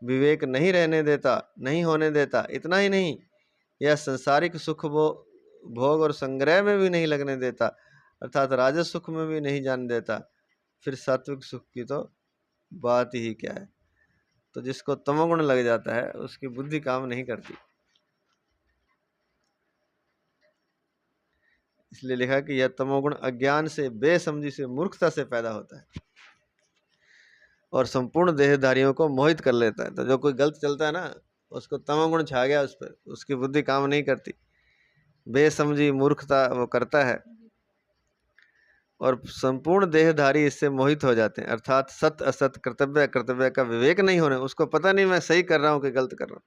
विवेक नहीं होने देता। इतना ही नहीं, यह सांसारिक सुख भोग और संग्रह में भी नहीं लगने देता, अर्थात राजस सुख में भी नहीं जाने देता। फिर सात्विक सुख की तो बात ही क्या है। तो जिसको तमोगुण लग जाता है उसकी बुद्धि काम नहीं करती। इसलिए लिखा कि यह तमोगुण अज्ञान से, बेसमझी से, मूर्खता से पैदा होता है और संपूर्ण देहधारियों को मोहित कर लेता है। तो जो कोई गलत चलता है ना, उसको तमोगुण छा गया उस पर, उसकी बुद्धि काम नहीं करती, बेसमझी मूर्खता वो करता है और संपूर्ण देहधारी इससे मोहित हो जाते हैं। अर्थात सत्य असत, कर्तव्य अकर्तव्य का विवेक नहीं होने, उसको पता नहीं मैं सही कर रहा हूँ कि गलत कर रहा हूँ।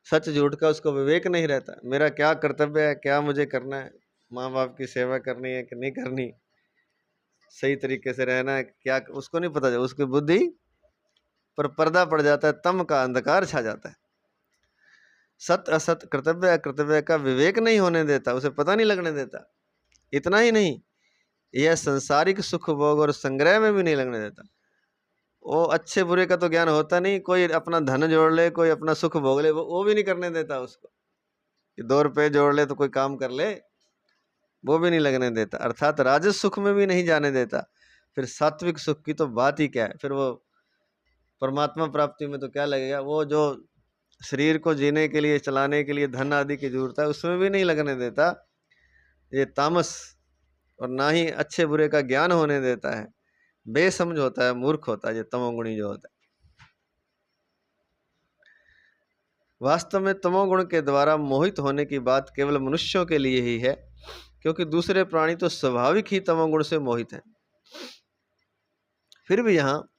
सच झूठ का उसको विवेक नहीं रहता, मेरा क्या कर्तव्य है, क्या मुझे करना है, माँ बाप की सेवा करनी है कि नहीं करनी, सही तरीके से रहना है क्या, उसको नहीं पता। उसकी बुद्धि पर पर्दा पड़ जाता है, तम का अंधकार छा जाता है। सत्य असत, कर्तव्य अकर्तव्य का विवेक नहीं होने देता, उसे पता नहीं लगने देता। इतना ही नहीं, यह संसारिक सुख भोग और संग्रह में भी नहीं लगने देता। वो अच्छे बुरे का तो ज्ञान होता नहीं। कोई अपना धन जोड़ ले, कोई अपना सुख भोग ले, वो भी नहीं करने देता उसको कि 2 रुपये जोड़ ले तो कोई काम कर ले, वो भी नहीं लगने देता। अर्थात राजस सुख में भी नहीं जाने देता। फिर सात्विक सुख की तो बात ही क्या है। फिर वो परमात्मा प्राप्ति में तो क्या लगेगा। वो जो शरीर को जीने के लिए, चलाने के लिए धन आदि की जरूरत है, उसमें भी नहीं लगने देता ये तामस। और ना ही अच्छे बुरे का ज्ञान होने देता है। बेसमझ होता है, मूर्ख होता है ये तमोगुणी जो होता है। वास्तव में तमोगुण के द्वारा मोहित होने की बात केवल मनुष्यों के लिए ही है, क्योंकि दूसरे प्राणी तो स्वाभाविक ही तमोगुण से मोहित हैं। फिर भी यहाँ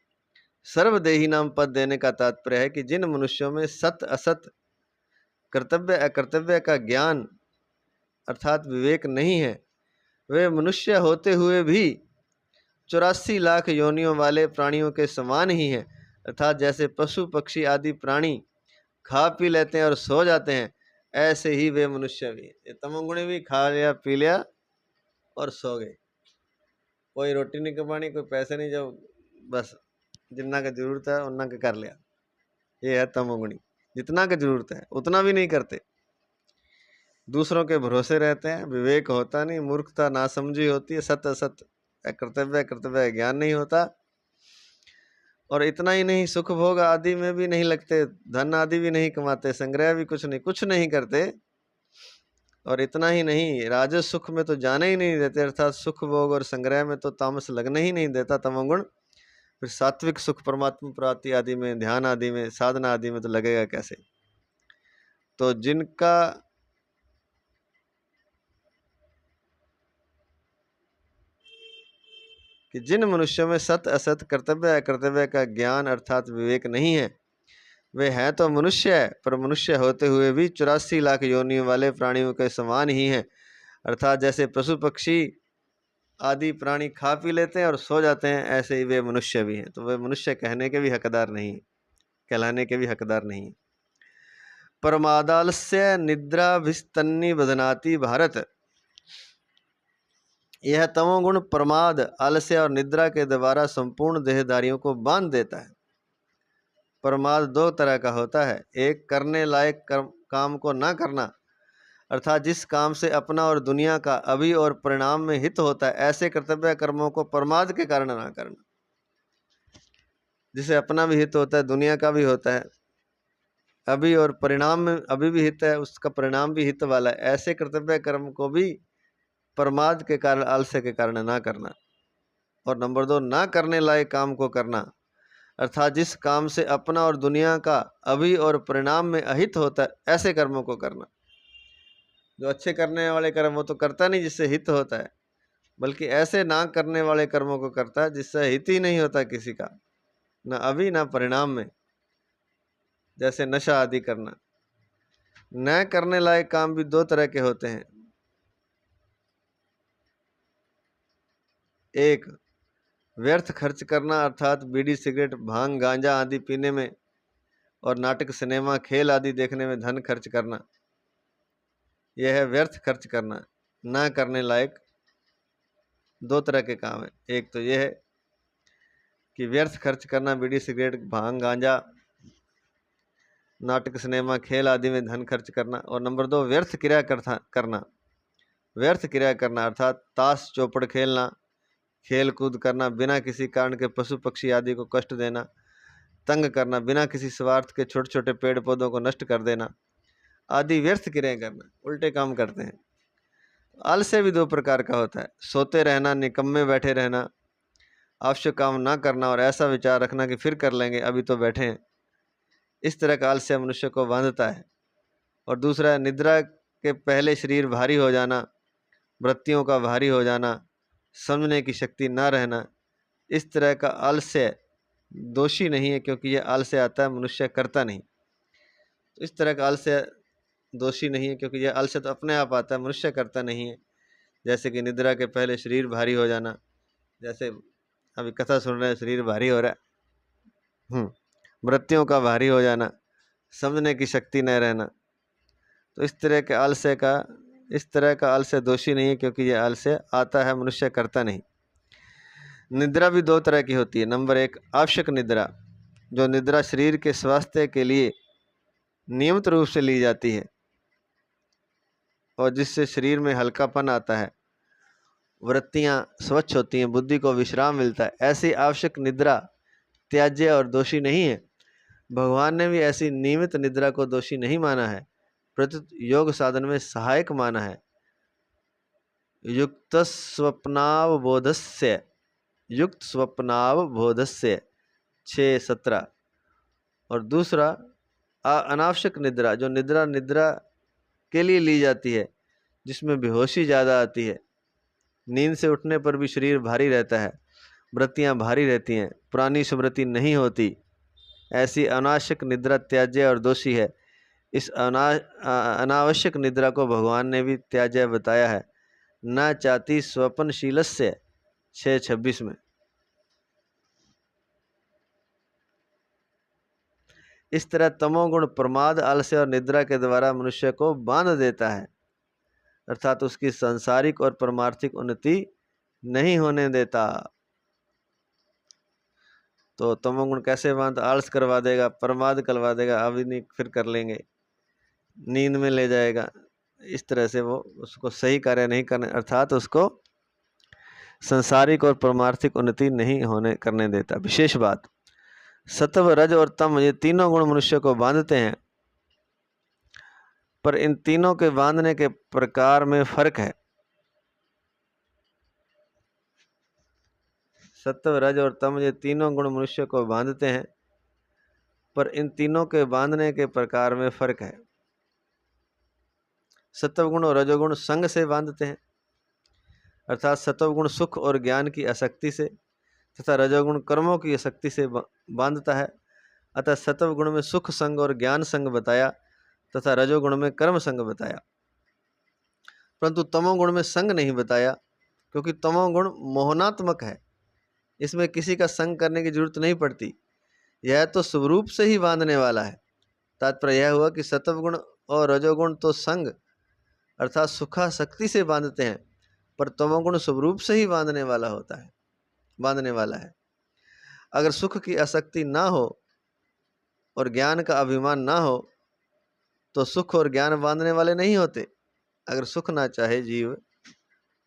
सर्वदेही नाम पद देने का तात्पर्य है कि जिन मनुष्यों में सत असत, कर्तव्य अकर्तव्य का ज्ञान अर्थात विवेक नहीं है, वे मनुष्य होते हुए भी 84 लाख योनियों वाले प्राणियों के समान ही हैं। अर्थात जैसे पशु पक्षी आदि प्राणी खा पी लेते हैं और सो जाते हैं, ऐसे ही वे मनुष्य भी। ये तमोगुणी भी खा लिया पी लिया और सो गए। कोई रोटी नहीं कमानी, कोई पैसे नहीं, जो बस जितना का जरूरत है उतना का कर लिया। ये है तमोगुणी। जितना का जरूरत है उतना भी नहीं करते, दूसरों के भरोसे रहते हैं, विवेक होता नहीं, मूर्खता नासमझी होती है, सत्य असत कर्तव्य ज्ञान नहीं होता। और इतना ही नहीं, सुख भोग आदि में भी नहीं लगते, धन आदि भी नहीं कमाते, संग्रह भी कुछ नहीं करते। और इतना ही नहीं, राजस सुख में तो जाने ही नहीं देते, अर्थात सुख भोग और संग्रह में तो तामस लगने ही नहीं देता तमोगुण। फिर सात्विक सुख परमात्मा प्राप्ति आदि में, ध्यान आदि में, साधना आदि में तो लगेगा कैसे। तो जिनका कि जिन मनुष्यों में सत असत, कर्तव्य अकर्तव्य का ज्ञान अर्थात विवेक नहीं है, वे हैं तो मनुष्य है, पर मनुष्य होते हुए भी 84 लाख योनियों वाले प्राणियों के समान ही हैं। अर्थात जैसे पशु पक्षी आदि प्राणी खा पी लेते हैं और सो जाते हैं, ऐसे ही वे मनुष्य भी हैं। तो वे मनुष्य कहने के भी हकदार नहीं, कहलाने के भी हकदार नहीं। परमादालस्य निद्रा भिस्तन्नी बदनाती भारत। यह तमोगुण प्रमाद, आलस्य और निद्रा के द्वारा संपूर्ण देहधारियों को बांध देता है। प्रमाद 2 तरह का होता है। एक, करने लायक काम को ना करना, अर्थात जिस काम से अपना और दुनिया का अभी और परिणाम में हित होता है, ऐसे कर्तव्य कर्मों को प्रमाद के कारण ना करना। जिसे अपना भी हित होता है, दुनिया का भी होता है, अभी और परिणाम में अभी भी हित है, उसका परिणाम भी हित वाला है, ऐसे कर्तव्य कर्म को भी प्रमाद के कारण, आलस्य के कारण ना करना। और नंबर 2, ना करने लायक काम को करना, अर्थात जिस काम से अपना और दुनिया का अभी और परिणाम में अहित होता है, ऐसे कर्मों को करना। जो अच्छे करने वाले कर्म वो तो करता नहीं जिससे हित होता है, बल्कि ऐसे ना करने वाले कर्मों को करता है जिससे हित ही नहीं होता किसी का, ना अभी ना परिणाम में, जैसे नशा आदि करना। न करने लायक काम भी 2 तरह के होते हैं। एक, व्यर्थ खर्च करना, अर्थात बीड़ी सिगरेट भांग गांजा आदि पीने में और नाटक सिनेमा खेल आदि देखने में धन खर्च करना, यह है व्यर्थ खर्च करना। ना करने लायक 2 तरह के काम है। एक तो यह है कि व्यर्थ खर्च करना, बीड़ी सिगरेट भांग गांजा नाटक सिनेमा खेल आदि में धन खर्च करना। और नंबर 2, व्यर्थ क्रिया करना। व्यर्थ क्रिया करना अर्थात ताश चौपड़ खेलना, खेल कूद करना, बिना किसी कारण के पशु पक्षी आदि को कष्ट देना, तंग करना, बिना किसी स्वार्थ के छोटे छोटे पेड़ पौधों को नष्ट कर देना आदि व्यर्थ क्रियाएं करना, उल्टे काम करते हैं। आलस्य भी 2 प्रकार का होता है। सोते रहना, निकम्मे बैठे रहना, आवश्यक काम ना करना और ऐसा विचार रखना कि फिर कर लेंगे, अभी तो बैठे हैं। इस तरह का आलस्य मनुष्य को बांधता है। और दूसरा है निद्रा के पहले शरीर भारी हो जाना, वृत्तियों का भारी हो जाना, समझने की शक्ति ना रहना। इस तरह का आलस्य दोषी नहीं है, क्योंकि यह आलस्य आता है मनुष्य करता नहीं। तो इस तरह का आलस्य दोषी नहीं है, क्योंकि यह आलस्य तो अपने आप आता है, मनुष्य करता नहीं है। जैसे कि निद्रा के पहले शरीर भारी हो जाना, जैसे अभी कथा सुन रहे हैं, शरीर भारी हो रहा है। वृत्तियों का भारी हो जाना, समझने की शक्ति न रहना। तो इस तरह का आलस्य दोषी नहीं है, क्योंकि यह आलस्य आता है, मनुष्य करता नहीं। निद्रा भी दो तरह की होती है। नंबर 1 आवश्यक निद्रा, जो निद्रा शरीर के स्वास्थ्य के लिए नियमित रूप से ली जाती है और जिससे शरीर में हल्कापन आता है, वृत्तियां स्वच्छ होती हैं, बुद्धि को विश्राम मिलता है। ऐसी आवश्यक निद्रा त्याज्य और दोषी नहीं है। भगवान ने भी ऐसी नियमित निद्रा को दोषी नहीं माना है, प्रत्युत योग साधन में सहायक माना है। युक्त स्वप्नावबोधस्य 6:17। और दूसरा अनावश्यक निद्रा, जो निद्रा के लिए ली जाती है, जिसमें बेहोशी ज़्यादा आती है, नींद से उठने पर भी शरीर भारी रहता है, वृत्तियां भारी रहती हैं, पुरानी स्मृति नहीं होती। ऐसी अनावश्यक निद्रा त्याज्य और दोषी है। इस अनावश्यक निद्रा को भगवान ने भी त्याज्य बताया है। न चाहती स्वप्नशीलस्य 6:26 में। इस तरह तमोगुण प्रमाद, आलस्य और निद्रा के द्वारा मनुष्य को बांध देता है, अर्थात उसकी सांसारिक और परमार्थिक उन्नति नहीं होने देता। तो तमोगुण कैसे बांध, आलस करवा देगा, प्रमाद करवा देगा, अभी नहीं फिर कर लेंगे, नींद में ले जाएगा। इस तरह से वो उसको सही कार्य नहीं करने, अर्थात उसको सांसारिक और परमार्थिक उन्नति नहीं होने करने देता। विशेष बात, सत्व, रज और तम, ये तीनों गुण मनुष्य को बांधते हैं, पर इन तीनों के बांधने के प्रकार में फर्क है। सत्व, रज और तम, ये तीनों गुण मनुष्य को बांधते हैं, पर इन तीनों के बांधने के प्रकार में फर्क है। सत्वगुण और रजोगुण संग से बांधते हैं, अर्थात सत्वगुण सुख और ज्ञान की आसक्ति से तथा रजोगुण कर्मों की आसक्ति से बांधता है। अतः सत्वगुण में सुख संग और ज्ञान संग बताया तथा रजोगुण में कर्म संग बताया, परंतु तमोगुण में संग नहीं बताया, क्योंकि तमोगुण मोहनात्मक है। इसमें किसी का संग करने की जरूरत नहीं पड़ती, यह तो स्वरूप से ही बांधने वाला है। तात्पर्य यह हुआ कि सत्वगुण और रजोगुण तो संग अर्थात सुखासक्ति से बांधते हैं, पर तमोगुण स्वरूप से ही बांधने वाला है। अगर सुख की आसक्ति ना हो और ज्ञान का अभिमान ना हो तो सुख और ज्ञान बांधने वाले नहीं होते। अगर सुख ना चाहे जीव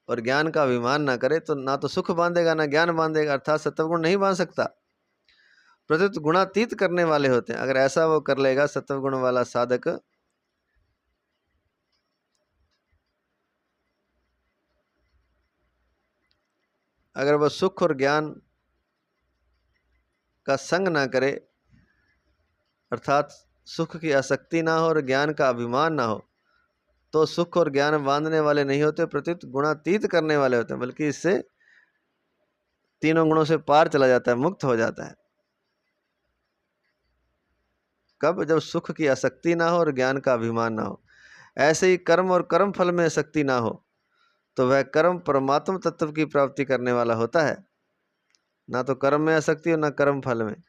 और ज्ञान का अभिमान ना करे तो ना तो सुख बांधेगा ना ज्ञान बांधेगा, अर्थात सत्वगुण नहीं बांध सकता। प्रत्युत गुणातीत करने वाले होते हैं। अगर ऐसा वो कर लेगा सत्वगुण वाला साधक, अगर वह सुख और ज्ञान का संग ना करे, अर्थात सुख की आसक्ति ना हो और ज्ञान का अभिमान ना हो, तो सुख और ज्ञान बांधने वाले नहीं होते, प्रत्युत गुणातीत करने वाले होते हैं, बल्कि इससे तीनों गुणों से पार चला जाता है, मुक्त हो जाता है। कब? जब सुख की आसक्ति ना हो और ज्ञान का अभिमान ना हो। ऐसे ही कर्म और कर्म फल में आसक्ति ना हो तो वह कर्म परमात्म तत्व की प्राप्ति करने वाला होता है। ना तो कर्म में आसक्ति और ना कर्म फल में,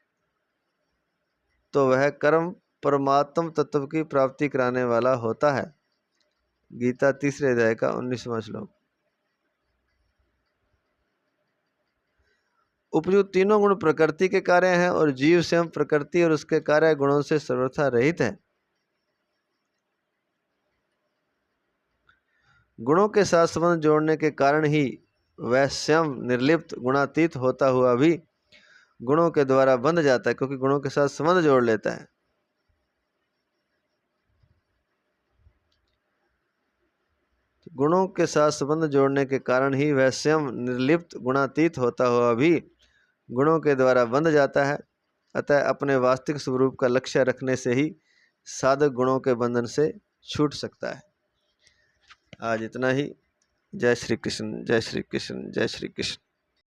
तो वह कर्म परमात्म तत्व की प्राप्ति कराने वाला होता है। गीता 3 अध्याय का 19वां श्लोक। उपयुक्त तीनों गुण प्रकृति के कार्य हैं और जीव स्वयं प्रकृति और उसके कार्य गुणों से सर्वथा रहित है। गुणों के साथ संबंध जोड़ने के कारण ही वह स्वयं निर्लिप्त गुणातीत होता हुआ भी गुणों के द्वारा बंध जाता है, क्योंकि गुणों के साथ संबंध जोड़ लेता है। गुणों के साथ संबंध जोड़ने के कारण ही वह स्वयं निर्लिप्त गुणातीत होता हुआ भी गुणों के द्वारा बंध जाता है। अतः अपने वास्तविक स्वरूप का लक्ष्य रखने से ही साधक गुणों के बंधन से छूट सकता है। आज इतना ही। जय श्री कृष्ण, जय श्री कृष्ण, जय श्री कृष्ण।